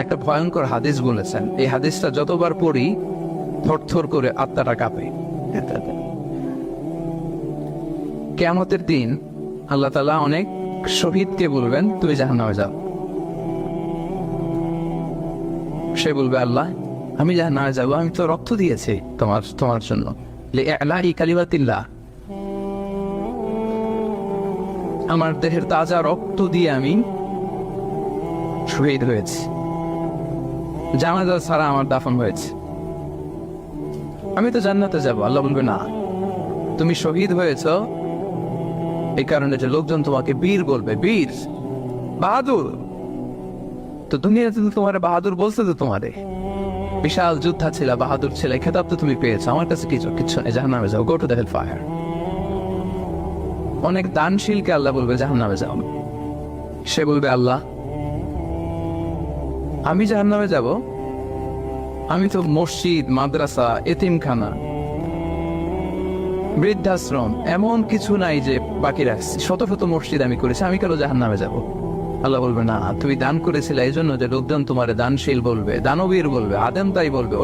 একটা ভয়ঙ্কর হাদিস বলেছেন, এই হাদিসটা যতবার পড়ি থরথর করে আত্মাটা কাঁপে। কিয়ামতের দিন আল্লাহ তাআলা অনেক শহীদকে বলবেন তুমি জাহান্নামে যাও। সে বলবে আল্লাহ আমি জাহান্নামে যাব, আমি তো রক্ত দিয়েছি তোমার জন্য, লিইলাই কালিমাতিল্লাহ, আমার দেহের তাজা রক্ত দিয়ে আমি শহীদ হয়েছি, জানাজা ছাড়া আমার দাফন হয়েছে, আমি তো জান্নাতে যাব। আল্লাহ বলবে না, তুমি শহীদ হয়েছ এই কারণে যে লোকজন তোমাকে বীর বলবে, বীর বাহাদুর। তো দুনিয়াতে তো তোমার বাহাদুর বলছে, তো তোমারে বিশাল যোদ্ধা ছিল, বাহাদুর ছিল, খেতাব তো তুমি পেয়েছো, আমার কাছে কিচ্ছু নেই, জাহান্নামে যাও, go to the hell fire. অনেক দানশীলকে আল্লাহ বলবে জাহান্নামে যাও। সে বলবে আল্লাহ আমি জাহান্নামে যাব, আমি তো মসজিদ, মাদ্রাসা, এতিমখানা, বৃদ্ধাশ্রম এমন কিছু নাই যে বাকি রাখছি, শত শত মসজিদ আমি করেছি, আমি কেন জাহান্নামে যাব? আল্লাহ বলবে না, তুমি দান করেছিলে এই জন্য যে লোকজন তোমার দানশীল বলবে, দানবীর বলবে, আদেম তাই বলবে।